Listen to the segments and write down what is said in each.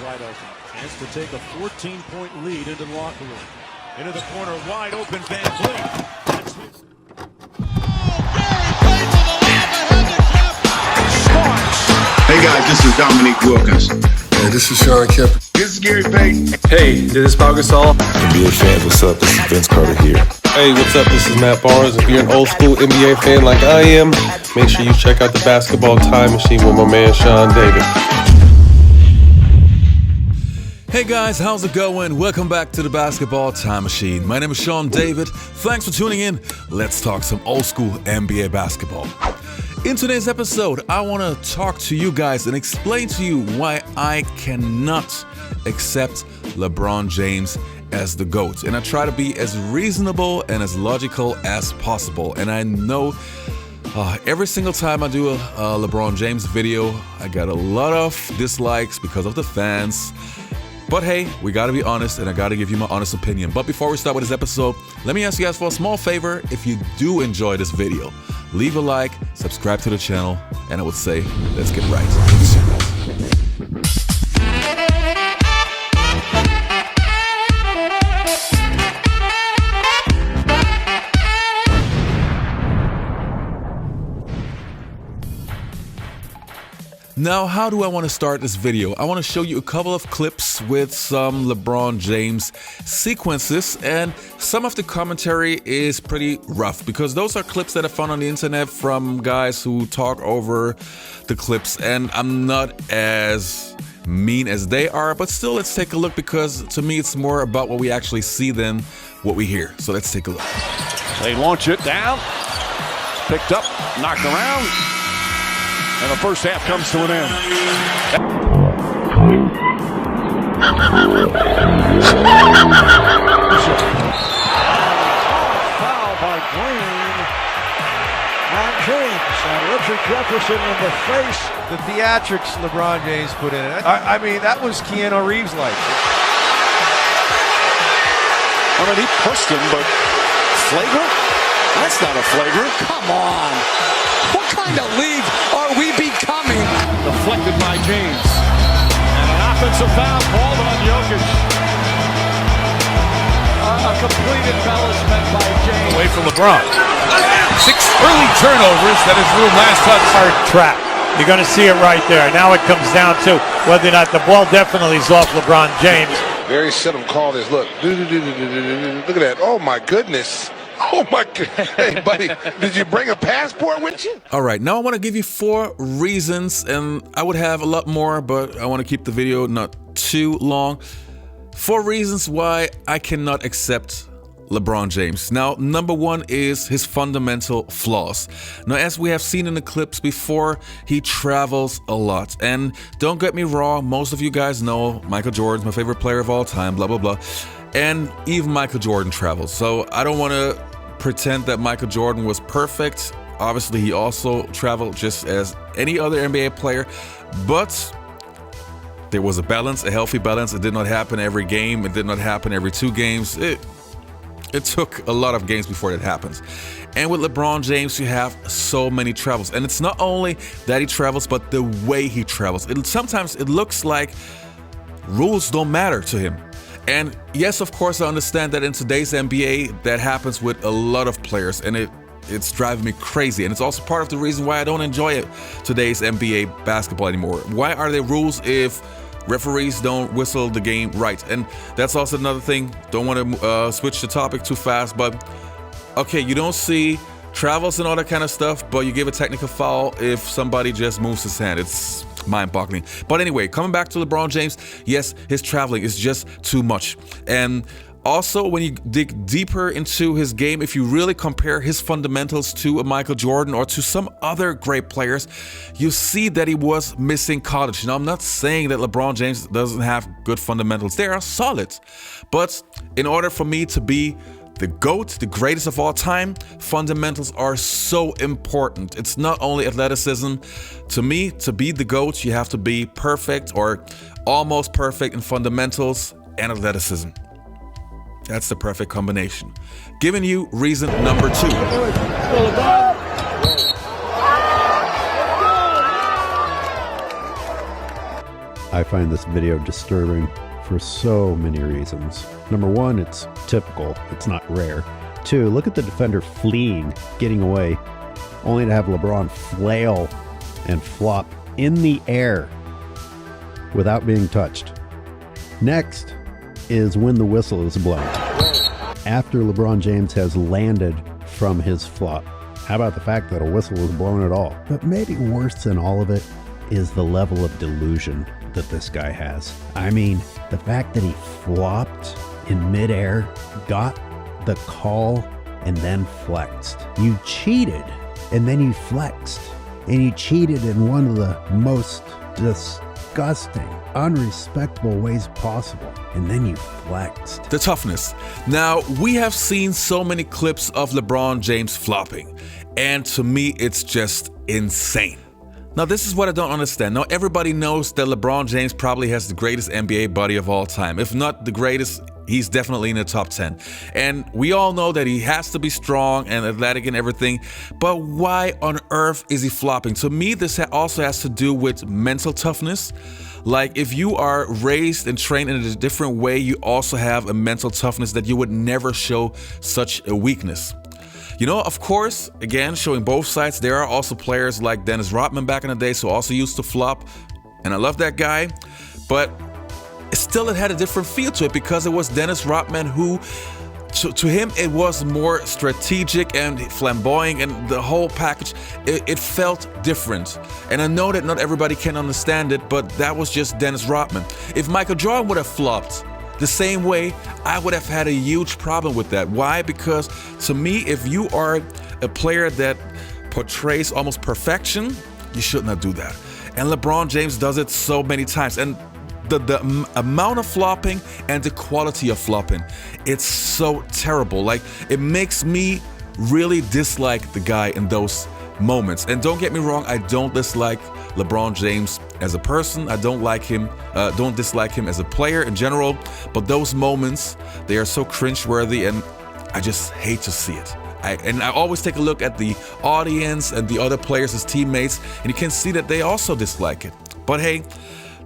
wide open. Chance to take a 14-point lead into the locker room. Into the corner, wide open, Van Vliet. That's his. Hey guys, this is Dominique Wilkins. Hey, this is Sean Kemp. This is Gary Payton. Hey, this is Pau Gasol. NBA fans, what's up? This is Vince Carter here. Hey, what's up? This is Matt Barnes. If you're an old school NBA fan like I am, make sure you check out the Basketball Time Machine with my man Sean David. Hey guys, how's it going? Welcome back to the Basketball Time Machine. My name is Sean David. Thanks for tuning in. Let's talk some old school NBA basketball. In today's episode, I want to talk to you guys and explain to you why I cannot accept LeBron James as the GOAT. And I try to be as reasonable and as logical as possible. And I know every single time I do a LeBron James video, I get a lot of dislikes because of the fans. But hey, we gotta be honest, and I gotta give you my honest opinion. But before we start with this episode, let me ask you guys for a small favor. If you do enjoy this video, leave a like, subscribe to the channel, and I would say, let's get right into it. Now, how do I want to start this video? I want to show you a couple of clips with some LeBron James sequences, and some of the commentary is pretty rough because those are clips that I found on the internet from guys who talk over the clips, and I'm not as mean as they are, but still, let's take a look because to me it's more about what we actually see than what we hear. So let's take a look. They launch it down. Picked up, knocked around. And the first half comes to an end. Foul by Green on James. And Richard Jefferson in the face. The theatrics LeBron James put in it. I mean, that was Keanu Reeves-like. I mean, he pushed him, but flagrant? That's not a flagrant. Come on. What kind of league are we becoming? Deflected by James. And an offensive foul called on Jokic. A complete embellishment by James. Away from LeBron. 6 early turnovers. That is Rule last touch. Hard trap. You're going to see it right there. Now it comes down to whether or not the ball definitely is off LeBron James. Very seldom call this. Look. Look at that. Oh my goodness. Oh my God. Hey buddy, did you bring a passport with you? All right, now I want to give you 4 reasons, and I would have a lot more, but I want to keep the video not too long. 4 reasons why I cannot accept LeBron James. Now, number 1 is his fundamental flaws. Now, as we have seen in the clips before, he travels a lot. And don't get me wrong, most of you guys know Michael Jordan's my favorite player of all time, blah, blah, blah. And even Michael Jordan travels. So I don't want to pretend that Michael Jordan was perfect. Obviously, he also traveled just as any other NBA player. But there was a balance, a healthy balance. It did not happen every game. It did not happen every 2 games. It took a lot of games before that happens. And with LeBron James, you have so many travels. And it's not only that he travels, but the way he travels. Sometimes it looks like rules don't matter to him. And yes, of course, I understand that in today's NBA, that happens with a lot of players, and it's driving me crazy. And it's also part of the reason why I don't enjoy today's NBA basketball anymore. Why are there rules if referees don't whistle the game right? And that's also another thing. Don't want to switch the topic too fast, but okay, you don't see travels and all that kind of stuff, but you give a technical foul if somebody just moves his hand. It's mind-boggling. But anyway, coming back to LeBron James, yes, his traveling is just too much. And also, when you dig deeper into his game, if you really compare his fundamentals to a Michael Jordan or to some other great players, you see that he was missing college. Now, I'm not saying that LeBron James doesn't have good fundamentals. They are solid. But in order for me to be the GOAT, the greatest of all time, fundamentals are so important. It's not only athleticism. To me, to be the GOAT, you have to be perfect or almost perfect in fundamentals and athleticism. That's the perfect combination. Giving you reason number 2. I find this video disturbing for so many reasons. Number one, it's typical. It's not rare. Two, look at the defender fleeing, getting away, only to have LeBron flail and flop in the air without being touched. Next is when the whistle is blown. After LeBron James has landed from his flop. How about the fact that a whistle was blown at all? But maybe worse than all of it is the level of delusion that this guy has. I mean, the fact that he flopped in midair, got the call, and then flexed. You cheated, and then you flexed. And you cheated in one of the most disgusting, unrespectable ways possible. And then you flexed. The toughness. Now, we have seen so many clips of LeBron James flopping, and to me, it's just insane. Now, this is what I don't understand. Now, everybody knows that LeBron James probably has the greatest NBA body of all time. If not the greatest, he's definitely in the top 10. And we all know that he has to be strong and athletic and everything. But why on earth is he flopping? To me, this also has to do with mental toughness. Like, if you are raised and trained in a different way, you also have a mental toughness that you would never show such a weakness. You know, of course, again, showing both sides, there are also players like Dennis Rodman back in the day, so also used to flop, and I love that guy, but still it had a different feel to it because it was Dennis Rodman who, to him, it was more strategic and flamboyant, and the whole package, it felt different. And I know that not everybody can understand it, but that was just Dennis Rodman. If Michael Jordan would have flopped the same way, I would have had a huge problem with that. Why? Because to me, if you are a player that portrays almost perfection, you should not do that. And LeBron James does it so many times. And the amount of flopping and the quality of flopping, it's so terrible. Like, it makes me really dislike the guy in those moments. And don't get me wrong, I don't dislike LeBron James as a person. I don't like him, don't dislike him as a player in general. But those moments, they are so cringeworthy, and I just hate to see it. I always take a look at the audience and the other players, his teammates, and you can see that they also dislike it. But hey,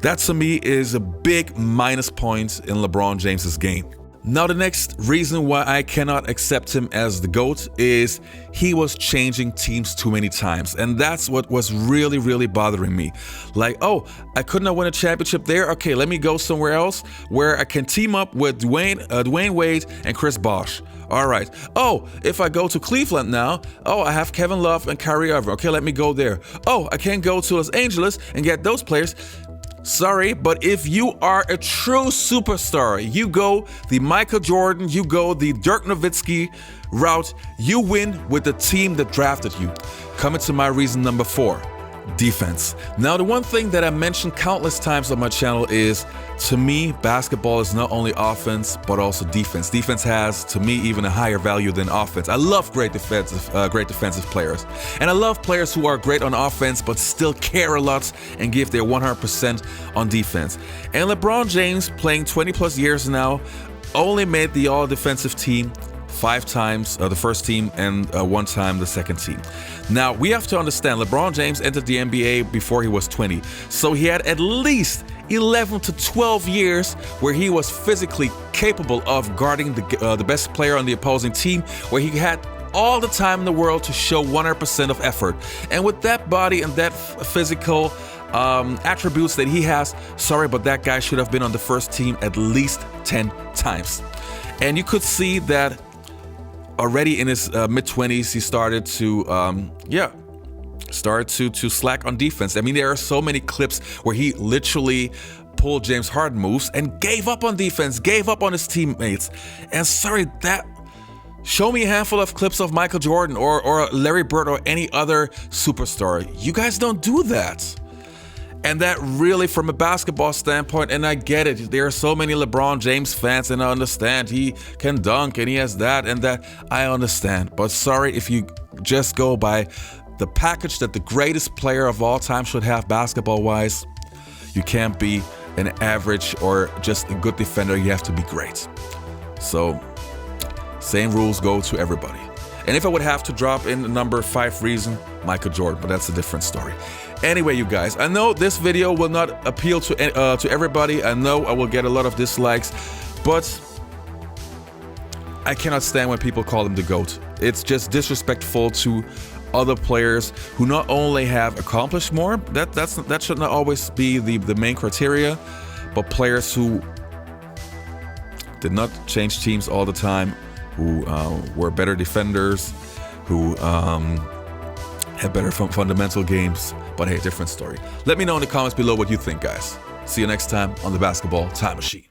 that to me is a big minus point in LeBron James's game. Now, the next reason why I cannot accept him as the GOAT is he was changing teams too many times. And that's what was really, really bothering me. Like, oh, I couldn't win a championship there. Okay, let me go somewhere else where I can team up with Dwayne Wade and Chris Bosh. All right. Oh, if I go to Cleveland now, oh, I have Kevin Love and Kyrie Irving. Okay, let me go there. Oh, I can't go to Los Angeles and get those players. Sorry, but if you are a true superstar, you go the Michael Jordan, you go the Dirk Nowitzki route, you win with the team that drafted you. Coming to my reason number 4, defense. Now, the one thing that I mentioned countless times on my channel is, to me, basketball is not only offense, but also defense. Defense has, to me, even a higher value than offense. I love great defensive players. And I love players who are great on offense, but still care a lot and give their 100% on defense. And LeBron James, playing 20 plus years now, only made the all-defensive team 5 times, the first team, and 1 time the second team. Now, we have to understand, LeBron James entered the NBA before he was 20. So he had at least 11 to 12 years where he was physically capable of guarding the best player on the opposing team, where he had all the time in the world to show 100% of effort. And with that body and that physical attributes that he has, sorry, but that guy should have been on the first team at least 10 times. And you could see that already in his mid-20s, he started to slack on defense. I mean, there are so many clips where he literally pulled James Harden moves and gave up on defense, gave up on his teammates. And sorry, show me a handful of clips of Michael Jordan or Larry Bird or any other superstar. You guys don't do that. And that really, from a basketball standpoint, and I get it, there are so many LeBron James fans, and I understand he can dunk and he has that and that. I understand. But sorry, if you just go by the package that the greatest player of all time should have basketball-wise, you can't be an average or just a good defender. You have to be great. So, same rules go to everybody. And if I would have to drop in the number 5 reason Michael Jordan, but that's a different story. Anyway, you guys, I know this video will not appeal to everybody. I know I will get a lot of dislikes, but I cannot stand when people call him the GOAT. It's just disrespectful to other players who not only have accomplished more, that should not always be the main criteria, but players who did not change teams all the time, who were better defenders, who had better fundamental games. But hey, different story. Let me know in the comments below what you think, guys. See you next time on the Basketball Time Machine.